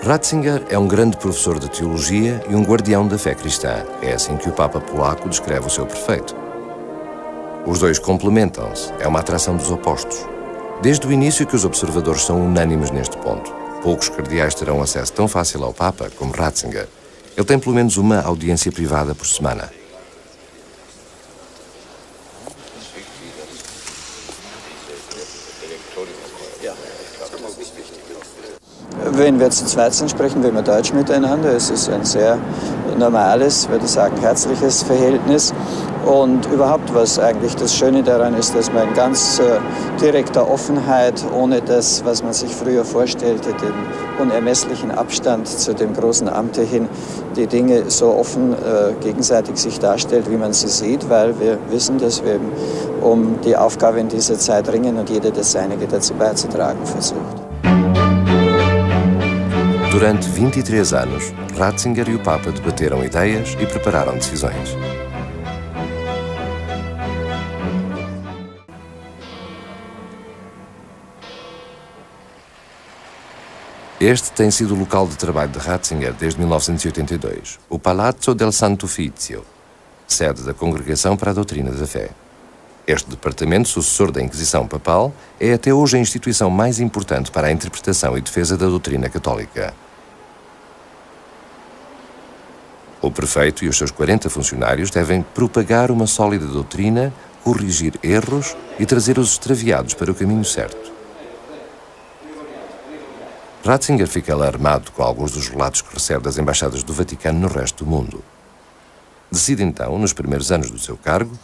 Ratzinger é um grande professor de teologia e um guardião da fé cristã. É assim que o Papa polaco descreve o seu prefeito. Os dois complementam-se, é uma atração dos opostos. Desde o início que os observadores são unânimes neste ponto. Poucos cardeais terão acesso tão fácil ao Papa como Ratzinger. Ele tem pelo menos uma audiência privada por semana. Wenn wir zu zweit sind, sprechen wir immer Deutsch miteinander. Es ist ein sehr normales, würde ich sagen, herzliches Verhältnis. Und überhaupt, was eigentlich das Schöne daran ist, dass man in ganz direkter Offenheit, ohne das, was man sich früher vorstellte, den unermesslichen Abstand zu dem großen Amte hin, die Dinge so offen gegenseitig sich darstellt, wie man sie sieht, weil wir wissen, dass wir eben um die Aufgabe in dieser Zeit ringen und jeder das Seinige dazu beizutragen versucht. Durante 23 anos, Ratzinger e o Papa debateram ideias e prepararam decisões. Este tem sido o local de trabalho de Ratzinger desde 1982, o Palazzo del Santo Uffizio, sede da Congregação para a Doutrina da Fé. Este departamento, sucessor da Inquisição Papal, é até hoje a instituição mais importante para a interpretação e defesa da doutrina católica. O prefeito e os seus 40 funcionários devem propagar uma sólida doutrina, corrigir erros e trazer os extraviados para o caminho certo. Ratzinger fica alarmado com alguns dos relatos que recebe das embaixadas do Vaticano no resto do mundo. Decide então, nos primeiros anos do seu cargo,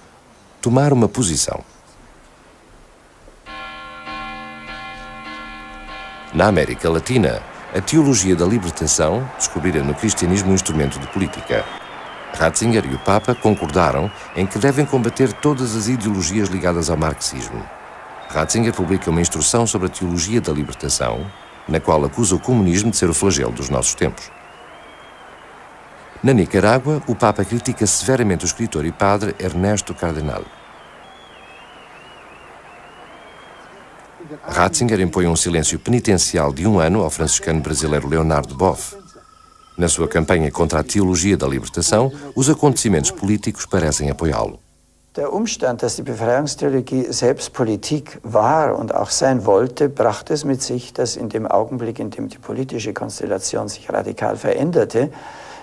tomar uma posição. Na América Latina, a teologia da libertação descobrira no cristianismo um instrumento de política. Ratzinger e o Papa concordaram em que devem combater todas as ideologias ligadas ao marxismo. Ratzinger publica uma instrução sobre a teologia da libertação, na qual acusa o comunismo de ser o flagelo dos nossos tempos. Na Nicarágua, o Papa critica severamente o escritor e padre Ernesto Cardenal. Ratzinger impõe um silêncio penitencial de 1 ano ao franciscano brasileiro Leonardo Boff. Na sua campanha contra a teologia da libertação, os acontecimentos políticos parecem apoiá-lo. Der Umstand, dass die Befreiungstheologie selbst Politik war und auch sein wollte, brachte es mit sich, dass in dem Augenblick, in dem die politische Konstellation sich radikal veränderte,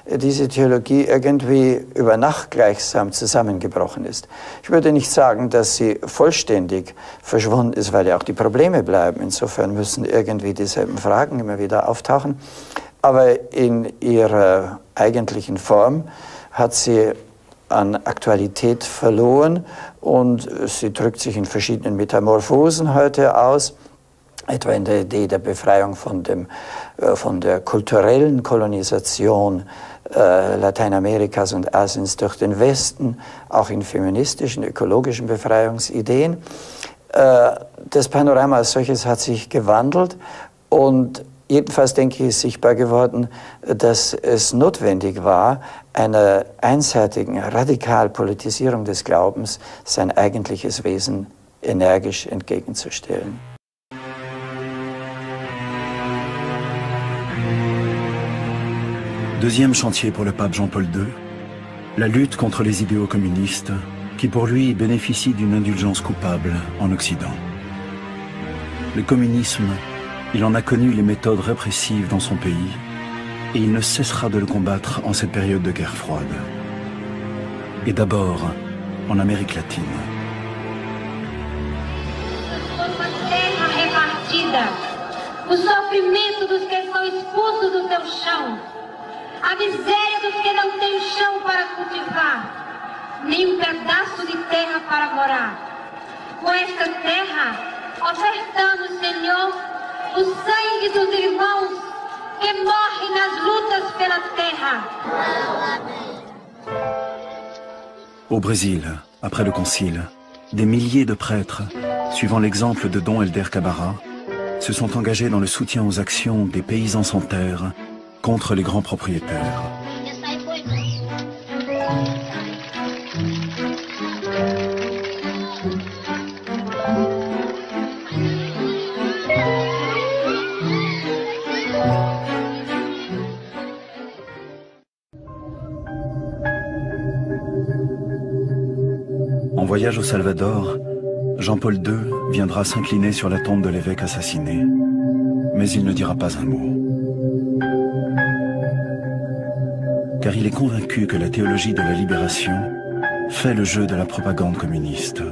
diese Theologie irgendwie über Nacht gleichsam zusammengebrochen ist. Ich würde nicht sagen, dass sie vollständig verschwunden ist, weil ja auch die Probleme bleiben. Insofern müssen irgendwie dieselben Fragen immer wieder auftauchen. Aber in ihrer eigentlichen Form hat sie an Aktualität verloren und sie drückt sich in verschiedenen Metamorphosen heute aus, etwa in der Idee der Befreiung von der kulturellen Kolonisation Lateinamerikas und Asiens durch den Westen, auch in feministischen, ökologischen Befreiungsideen. Das Panorama als solches hat sich gewandelt und jedenfalls, denke ich, ist sichtbar geworden, dass es notwendig war, einer einseitigen Radikalpolitisierung des Glaubens sein eigentliches Wesen energisch entgegenzustellen. Deuxième chantier pour le pape Jean-Paul II, la lutte contre les idéaux communistes qui pour lui bénéficient d'une indulgence coupable en Occident. Le communisme, il en a connu les méthodes répressives dans son pays et il ne cessera de le combattre en cette période de guerre froide. Et d'abord en Amérique latine. O sofrimento dos que estão expulsos do teu chão, a miséria dos que não têm chão para cultivar, nem pedaço de terra para morar. Com esta terra, ofertamos, Senhor, o sangue dos irmãos que morrem nas lutas pela terra. Au Brésil, après le concile, des milliers de prêtres, suivant l'exemple de Dom Helder Cabarra, se sont engagés dans le soutien aux actions des paysans sans terre contre les grands propriétaires. voyage au Salvador, Jean-Paul II viendra s'incliner sur la tombe de l'évêque assassiné, mais il ne dira pas un mot. Car il est convaincu que la théologie de la libération fait le jeu de la propagande communiste.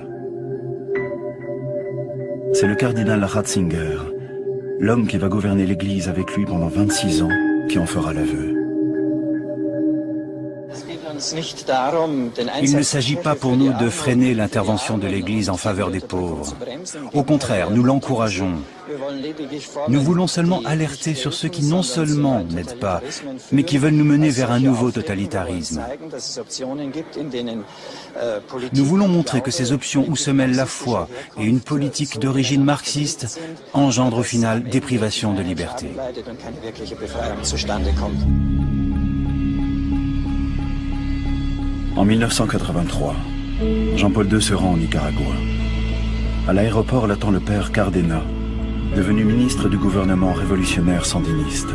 C'est le cardinal Ratzinger, l'homme qui va gouverner l'Église avec lui pendant 26 ans, qui en fera l'aveu. Il ne s'agit pas pour nous de freiner l'intervention de l'Église en faveur des pauvres. Au contraire, nous l'encourageons. Nous voulons seulement alerter sur ceux qui non seulement n'aident pas, mais qui veulent nous mener vers un nouveau totalitarisme. Nous voulons montrer que ces options où se mêlent la foi et une politique d'origine marxiste engendrent au final des privations de liberté. En 1983, Jean-Paul II se rend au Nicaragua. À l'aéroport l'attend le père Cardena, devenu ministre du gouvernement révolutionnaire sandiniste.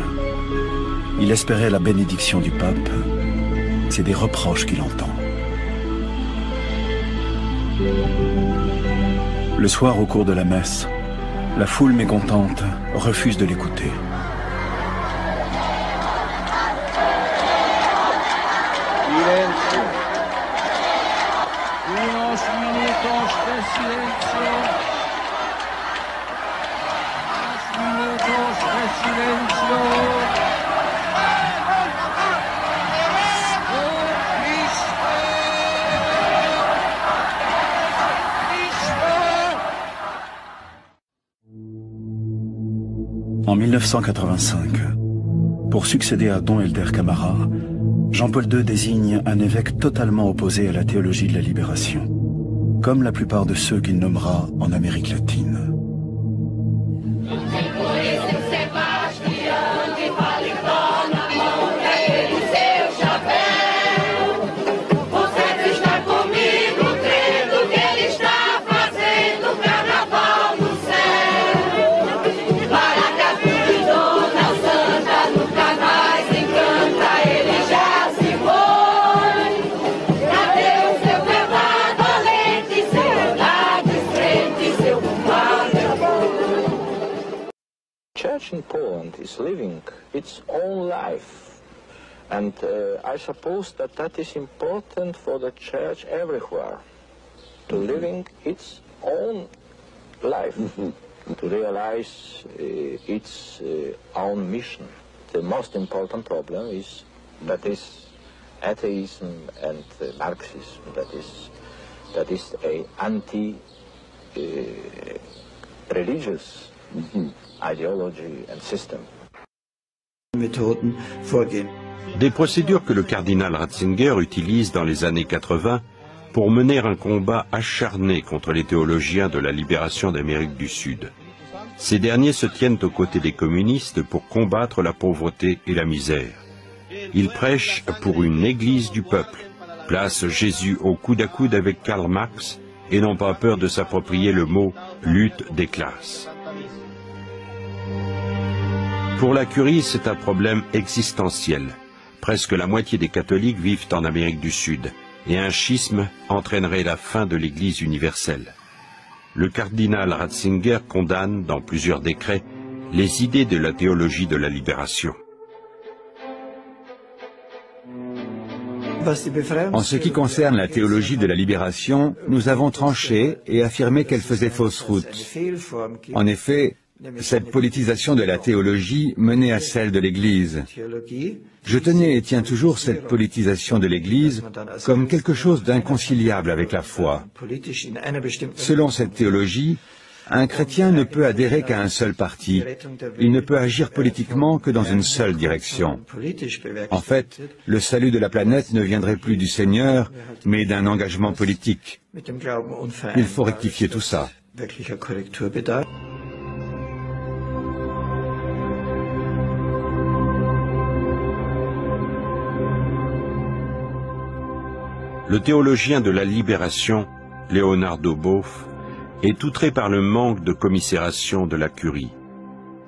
Il espérait la bénédiction du pape. C'est des reproches qu'il entend. Le soir, au cours de la messe, la foule mécontente refuse de l'écouter. En 1985, pour succéder à Don Helder Camara, Jean-Paul II désigne un évêque totalement opposé à la théologie de la libération, comme la plupart de ceux qu'il nommera en Amérique latine. In Poland is living its own life, and I suppose that that is important for the church everywhere, to living its own life, to realize its own mission. The most important problem is that is atheism and Marxism, that is a anti-religious ideology and system. Des procédures que le cardinal Ratzinger utilise dans les années 80 pour mener un combat acharné contre les théologiens de la libération d'Amérique du Sud. Ces derniers se tiennent aux côtés des communistes pour combattre la pauvreté et la misère. Ils prêchent pour une église du peuple, placent Jésus au coude à coude avec Karl Marx et n'ont pas peur de s'approprier le mot « lutte des classes ». Pour la Curie, c'est un problème existentiel. Presque la moitié des catholiques vivent en Amérique du Sud, et un schisme entraînerait la fin de l'Église universelle. Le cardinal Ratzinger condamne, dans plusieurs décrets, les idées de la théologie de la libération. En ce qui concerne la théologie de la libération, nous avons tranché et affirmé qu'elle faisait fausse route. En effet, cette politisation de la théologie menait à celle de l'Église. Je tenais et tiens toujours cette politisation de l'Église comme quelque chose d'inconciliable avec la foi. Selon cette théologie, un chrétien ne peut adhérer qu'à un seul parti. Il ne peut agir politiquement que dans une seule direction. En fait, le salut de la planète ne viendrait plus du Seigneur, mais d'un engagement politique. Il faut rectifier tout ça. Le théologien de la libération, Leonardo Boff, est outré par le manque de commisération de la Curie.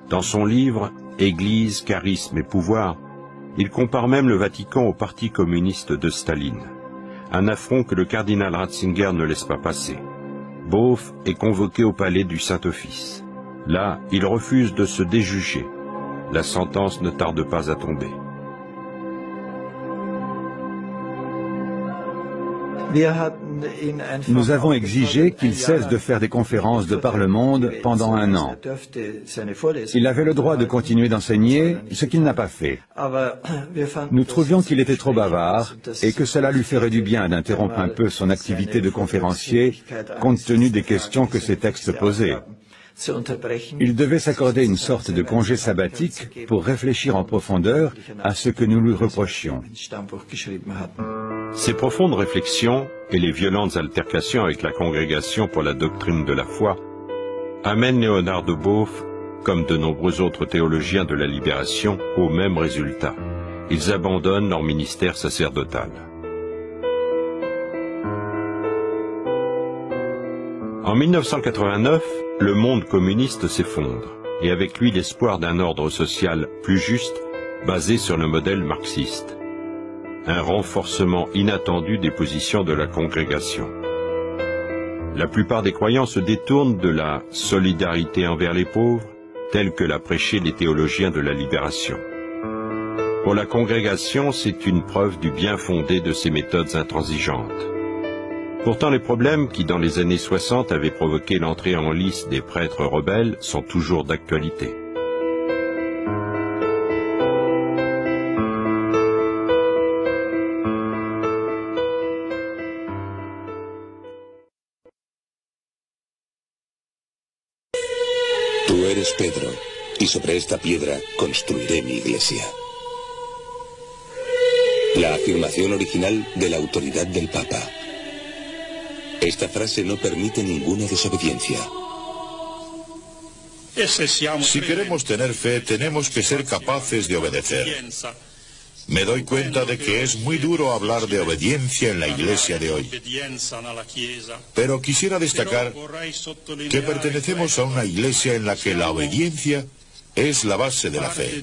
Dans son livre « Église, charisme et pouvoir », il compare même le Vatican au parti communiste de Staline. un affront que le cardinal Ratzinger ne laisse pas passer. Both est convoqué au palais du Saint-Office. Là, il refuse de se déjuger. La sentence ne tarde pas à tomber. Nous avons exigé qu'il cesse de faire des conférences de par le monde pendant 1 an. Il avait le droit de continuer d'enseigner, ce qu'il n'a pas fait. Nous trouvions qu'il était trop bavard et que cela lui ferait du bien d'interrompre un peu son activité de conférencier compte tenu des questions que ces textes posaient. Il devait s'accorder une sorte de congé sabbatique pour réfléchir en profondeur à ce que nous lui reprochions. Ces profondes réflexions et les violentes altercations avec la Congrégation pour la doctrine de la foi amènent Léonard de Both, comme de nombreux autres théologiens de la Libération, au même résultat. Ils abandonnent leur ministère sacerdotal. En 1989, le monde communiste s'effondre, et avec lui l'espoir d'un ordre social plus juste, basé sur le modèle marxiste. Un renforcement inattendu des positions de la congrégation. La plupart des croyants se détournent de la solidarité envers les pauvres, telle que l'a prêché les théologiens de la Libération. Pour la congrégation, c'est une preuve du bien fondé de ces méthodes intransigeantes. Pourtant, les problèmes qui, dans les années 60, avaient provoqué l'entrée en lice des prêtres rebelles sont toujours d'actualité. Tú eres Pedro, y sobre esta piedra construiré mi iglesia. La afirmación original de la autoridad del Papa. Esta frase no permite ninguna desobediencia. Si queremos tener fe, tenemos que ser capaces de obedecer. Me doy cuenta de que es muy duro hablar de obediencia en la iglesia de hoy. Pero quisiera destacar que pertenecemos a una iglesia en la que la obediencia es la base de la fe.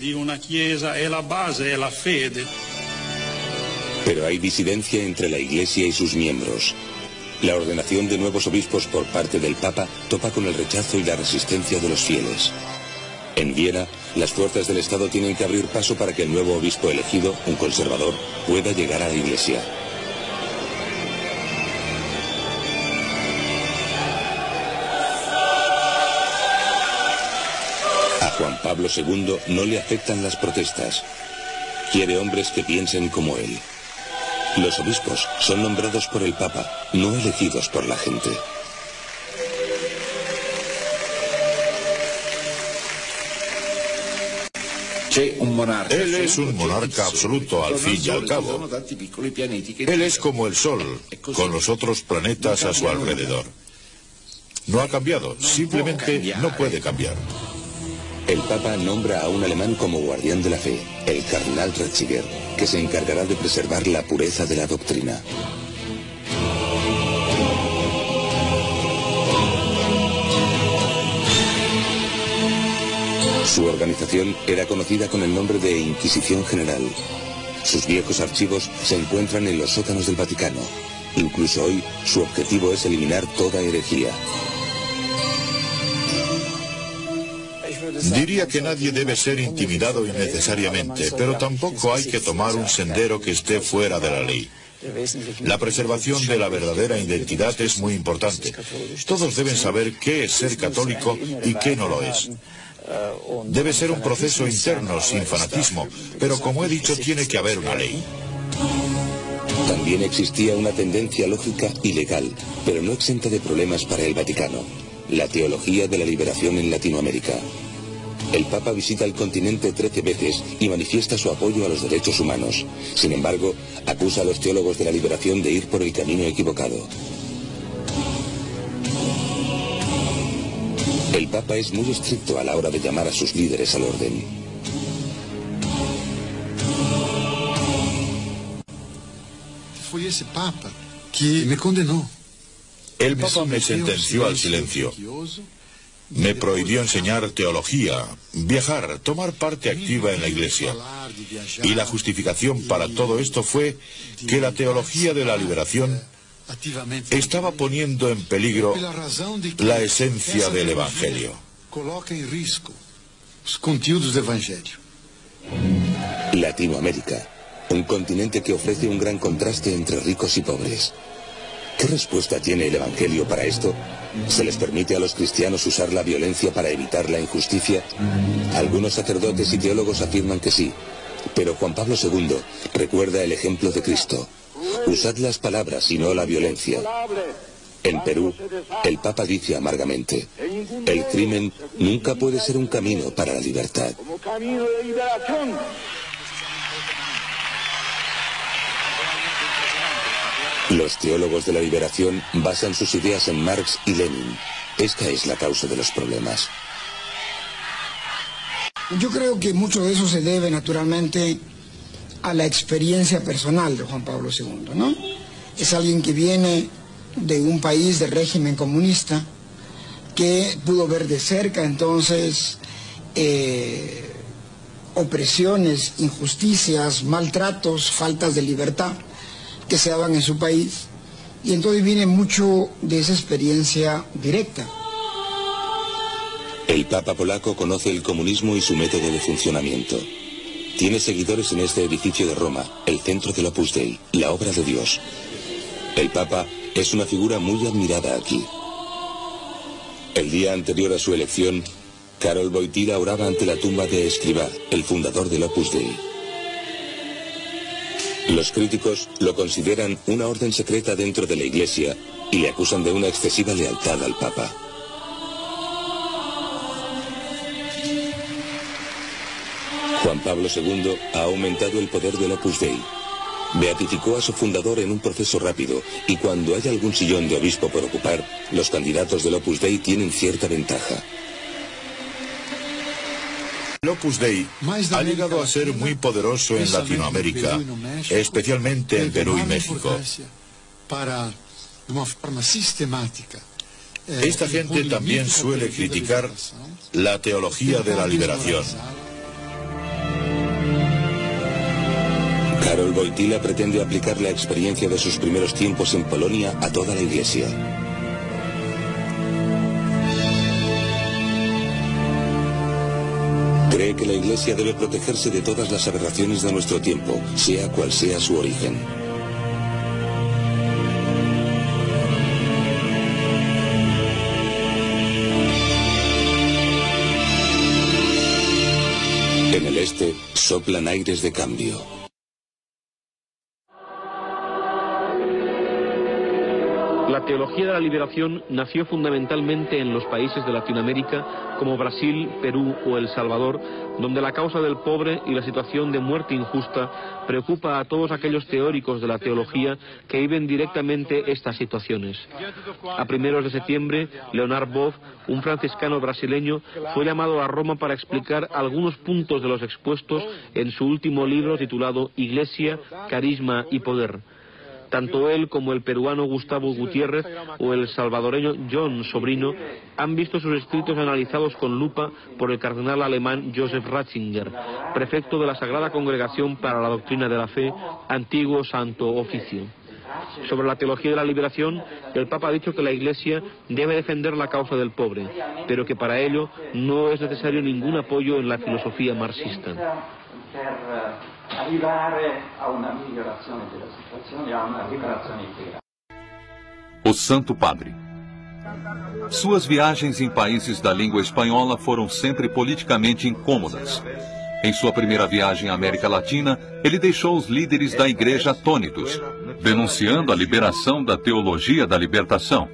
Pero hay disidencia entre la iglesia y sus miembros. La ordenación de nuevos obispos por parte del Papa topa con el rechazo y la resistencia de los fieles. En Viena, las fuerzas del Estado tienen que abrir paso para que el nuevo obispo elegido, un conservador, pueda llegar a la iglesia. A Juan Pablo II no le afectan las protestas. Quiere hombres que piensen como él. Los obispos son nombrados por el Papa, no elegidos por la gente. Él es un monarca absoluto al fin y al cabo. Él es como el Sol, con los otros planetas a su alrededor. No ha cambiado, simplemente no puede cambiar. El Papa nombra a un alemán como guardián de la fe, el cardenal Ratzinger, que se encargará de preservar la pureza de la doctrina. Su organización era conocida con el nombre de Inquisición General. Sus viejos archivos se encuentran en los sótanos del Vaticano. Incluso hoy, su objetivo es eliminar toda herejía. Diría que nadie debe ser intimidado innecesariamente, pero tampoco hay que tomar un sendero que esté fuera de la ley. La preservación de la verdadera identidad es muy importante. Todos deben saber qué es ser católico y qué no lo es. Debe ser un proceso interno, sin fanatismo, pero como he dicho, tiene que haber una ley. También existía una tendencia lógica y legal, pero no exenta de problemas para el Vaticano: la teología de la liberación en Latinoamérica. El Papa visita el continente 13 veces y manifiesta su apoyo a los derechos humanos. Sin embargo, acusa a los teólogos de la liberación de ir por el camino equivocado. El Papa es muy estricto a la hora de llamar a sus líderes al orden. Fue ese Papa que me condenó. El Papa me sentenció al silencio. Me prohibió enseñar teología, viajar, tomar parte activa en la iglesia. Y la justificación para todo esto fue que la teología de la liberación estaba poniendo en peligro la esencia del Evangelio. Latinoamérica, un continente que ofrece un gran contraste entre ricos y pobres. ¿Qué respuesta tiene el Evangelio para esto? ¿Se les permite a los cristianos usar la violencia para evitar la injusticia? Algunos sacerdotes y teólogos afirman que sí, pero Juan Pablo II recuerda el ejemplo de Cristo. Usad las palabras y no la violencia. En Perú, el Papa dice amargamente, el crimen nunca puede ser un camino para la libertad. Los teólogos de la liberación basan sus ideas en Marx y Lenin. Esta es la causa de los problemas. Yo creo que mucho de eso se debe naturalmente a la experiencia personal de Juan Pablo II, ¿no? Es alguien que viene de un país de régimen comunista, que pudo ver de cerca entonces opresiones, injusticias, maltratos, faltas de libertad que se daban en su país, y entonces viene mucho de esa experiencia directa. El Papa polaco conoce el comunismo y su método de funcionamiento. Tiene seguidores en este edificio de Roma, el centro del Opus Dei, la obra de Dios. El Papa es una figura muy admirada aquí. El día anterior a su elección, Karol Wojtyła oraba ante la tumba de Escrivá, el fundador del Opus Dei. Los críticos lo consideran una orden secreta dentro de la Iglesia y le acusan de una excesiva lealtad al Papa. Juan Pablo II ha aumentado el poder del Opus Dei. Beatificó a su fundador en un proceso rápido, y cuando hay algún sillón de obispo por ocupar, los candidatos del Opus Dei tienen cierta ventaja. El Opus Dei ha llegado a ser muy poderoso en Latinoamérica, especialmente en Perú y México. Esta gente también suele criticar la teología de la liberación. Karol Wojtyła pretende aplicar la experiencia de sus primeros tiempos en Polonia a toda la Iglesia. Cree que la Iglesia debe protegerse de todas las aberraciones de nuestro tiempo, sea cual sea su origen. En el este soplan aires de cambio. La teología de la liberación nació fundamentalmente en los países de Latinoamérica como Brasil, Perú o El Salvador, donde la causa del pobre y la situación de muerte injusta preocupa a todos aquellos teóricos de la teología que viven directamente estas situaciones. A primeros de septiembre, Leonard Boff, un franciscano brasileño, fue llamado a Roma para explicar algunos puntos de los expuestos en su último libro titulado Iglesia, Carisma y Poder. Tanto él como el peruano Gustavo Gutiérrez o el salvadoreño John Sobrino han visto sus escritos analizados con lupa por el cardenal alemán Joseph Ratzinger, prefecto de la Sagrada Congregación para la Doctrina de la Fe, antiguo Santo Oficio. Sobre la teología de la liberación, el Papa ha dicho que la Iglesia debe defender la causa del pobre, pero que para ello no es necesario ningún apoyo en la filosofía marxista. O Santo Padre. Suas viagens em países da língua espanhola foram sempre politicamente incômodas. Em sua primeira viagem à América Latina, ele deixou os líderes da igreja atônitos, denunciando a liberação da teologia da libertação.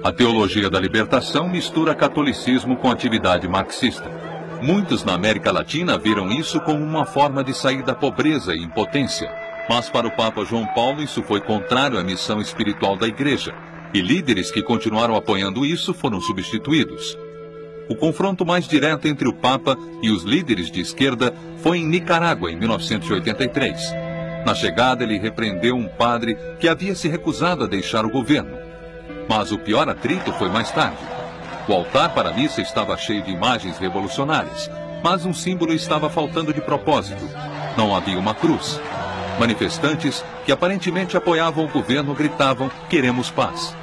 A teologia da libertação mistura catolicismo com atividade marxista. Muitos na América Latina viram isso como uma forma de sair da pobreza e impotência. Mas para o Papa João Paulo isso foi contrário à missão espiritual da Igreja, e líderes que continuaram apoiando isso foram substituídos. O confronto mais direto entre o Papa e os líderes de esquerda foi em Nicarágua, em 1983. Na chegada, ele repreendeu um padre que havia se recusado a deixar o governo. Mas o pior atrito foi mais tarde. O altar para a missa estava cheio de imagens revolucionárias, mas um símbolo estava faltando de propósito. Não havia uma cruz. Manifestantes que aparentemente apoiavam o governo gritavam: "Queremos paz".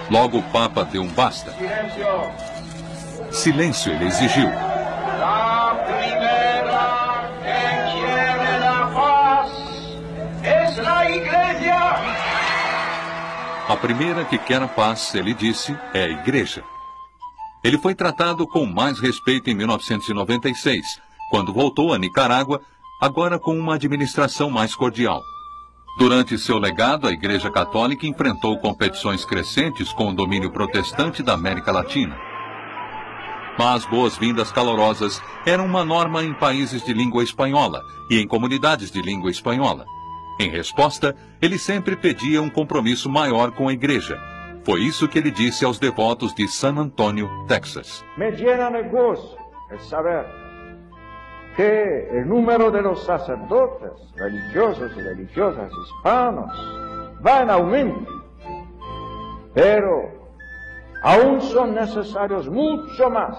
Logo o Papa deu um basta. Silêncio, ele exigiu. A primeira que quer a paz, ele disse, é a Igreja. Ele foi tratado com mais respeito em 1996, quando voltou a Nicarágua, agora com uma administração mais cordial. Durante seu legado, a Igreja Católica enfrentou competições crescentes com o domínio protestante da América Latina. Mas boas-vindas calorosas eram uma norma em países de língua espanhola e em comunidades de língua espanhola. Em resposta, ele sempre pedia um compromisso maior com a Igreja. Foi isso que ele disse aos devotos de San Antonio, Texas. Me llena de gozo el saber que el número de los sacerdotes, religiosos y religiosas hispanos va en aumento, pero aún son necesarios mucho más.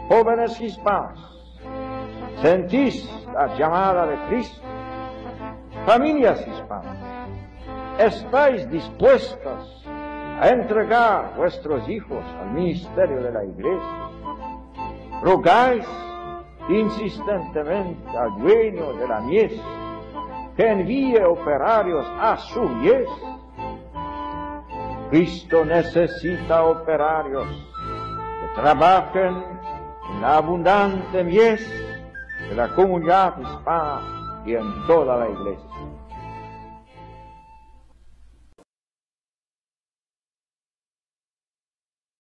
Jóvenes hispanos, ¿sentís la llamada de Cristo? Familias hispanas, ¿estáis dispuestos a entregar vuestros hijos al ministerio de la Iglesia? ¿Rogáis insistentemente al dueño de la mies que envíe operarios a su mies? Cristo necesita operarios que trabajen en la abundante mies de la comunidad hispana y en toda la Iglesia.